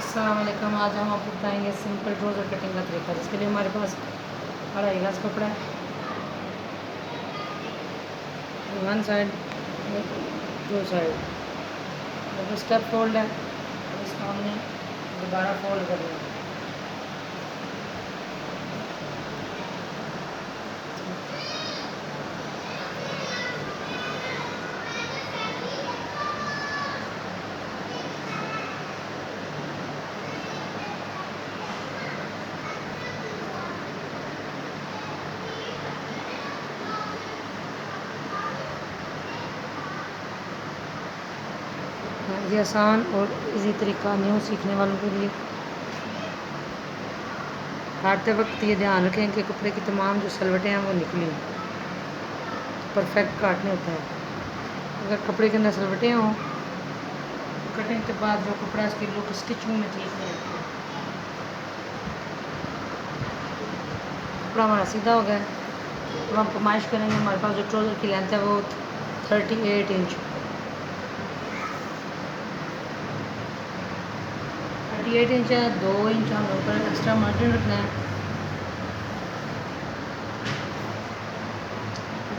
अस्सलाम वालेकुम। आज हम आपको बताएंगे सिंपल ट्राउज़र कटिंग का तरीका। जिसके लिए हमारे पास 2.5 गज कपड़ा है, वन साइड दो साइड, तो स्टेप फोल्ड है, इसको हमने दोबारा फोल्ड करना है। ये आसान और इजी तरीका न्यू सीखने वालों के लिए। काटते वक्त ये ध्यान रखें कि कपड़े की तमाम जो सलवटें हैं वो निकली, परफेक्ट काटने होते हैं। अगर कपड़े के अंदर सलवटें हों तो कटिंग के बाद जो कपड़ा इसकी लुक स्टिचिंग में ठीक नहीं आती। कपड़ा हमारा सीधा हो गया, तो हम कमाइश करेंगे। हमारे पास जो ट्राउज़र की लेंथ है वो 38 इंच 38 इंच है। 2 इंच हम ऊपर एक्स्ट्रा मार्जिन रखना है।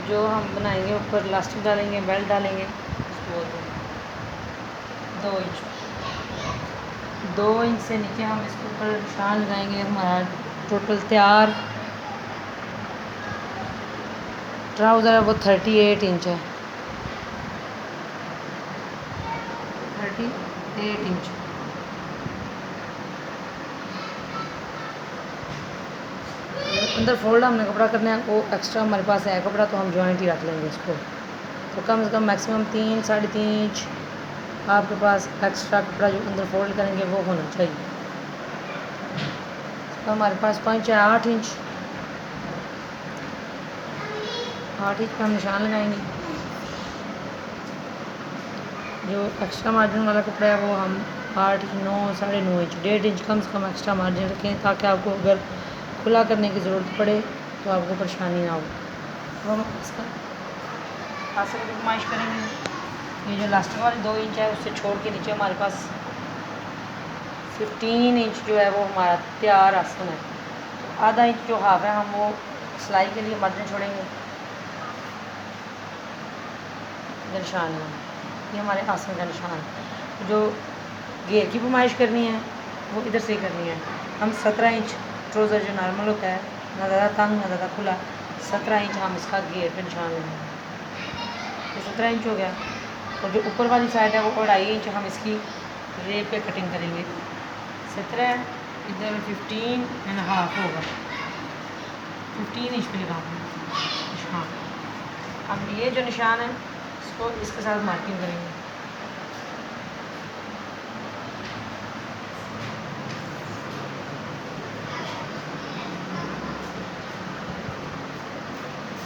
जो हम बनाएंगे ऊपर इलास्टिक डालेंगे, बेल्ट डालेंगे, उसको बोलते हैं 2 इंच। 2 इंच से नीचे हम इसके ऊपर निशान लगाएंगे। हमारा टोटल तैयार ट्राउज़र है वो 38 इंच है, 38 इंच। अंदर फोल्ड हमने कपड़ा करना है, वो एक्स्ट्रा हमारे पास है कपड़ा, तो हम जॉइंट ही रख लेंगे इसको। तो कम से कम मैक्सिमम 3 साढ़े 3 इंच आपके पास एक्स्ट्रा कपड़ा जो अंदर फोल्ड करेंगे वो होना चाहिए। तो हमारे पास पंच है 8 इंच। 8 इंच पर हम निशान लगाएंगे। जो एक्स्ट्रा मार्जिन वाला कपड़ा है वो हम 8 इंच 9 साढ़े 9 इंच 1.5 इंच कम से कम एक्स्ट्रा मार्जिन रखें, ताकि आपको अगर खुला करने की ज़रूरत पड़े तो आपको परेशानी ना हो। तो हम इसका आसन की कमाइश करेंगे। ये जो लास्टिक वाली 2 इंच है उससे छोड़ के नीचे हमारे पास 15 इंच जो है वो हमारा तैयार आसन है। तो आधा इंच जो हाफ है हम वो सिलाई के लिए मार्जिन छोड़ेंगे। निशान में ये हमारे आसन का निशान। जो घेर की कमाइश करनी है वो इधर से करनी है। हम 17 इंच ट्राउज़र जो नॉर्मल होता है, ना ज़्यादा तंग ना ज़्यादा खुला, 17 इंच हम इसका घेर पे निशान लेंगे। तो 17 इंच हो गया। और जो ऊपर वाली साइड है वो 2.5 इंच हम इसकी रेप पे कटिंग करेंगे। 17 इधर 15.5 होगा, 15 इंच पे लगाऊंगा निशान। अब ये जो निशान है इसको इसके साथ मार्किंग करेंगे।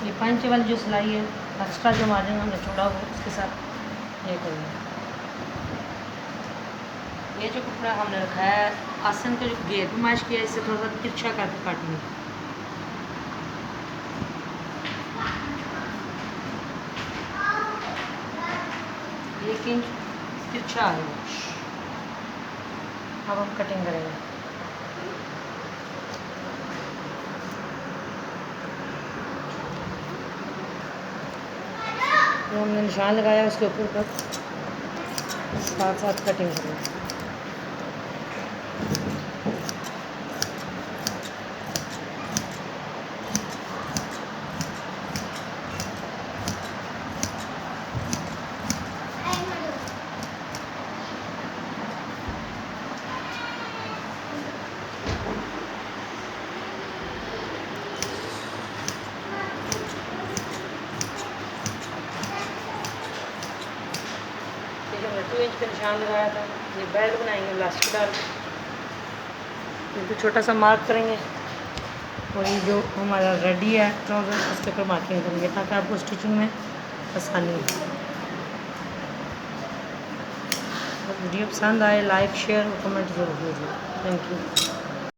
ये पंच वाली जो सिलाई है, एक्स्ट्रा जो मार्जिन हमने छोड़ा वो उसके साथ ये करेंगे। ये जो कपड़ा हमने रखा है आसन का जो घेर पे माश किया है, इससे थोड़ा सा तिरछा करके काटेंगे। 1 इंच तिरछा है। अब हम कटिंग करेंगे। जो हमने निशान लगाया उसके ऊपर साथ साथ कटिंग करेंगे। हमने 2 इंच का निशान लगाया था। ये बेल्ट बनाएंगे इलास्टिक डाल के, तो छोटा सा मार्क करेंगे। और ये जो हमारा रेडी है ट्राउज़र उसके ऊपर मार्किंग करेंगे, ताकि आपको स्टिचिंग में आसानी हो। वीडियो पसंद आए लाइक शेयर और कमेंट ज़रूर कीजिए। Thank you.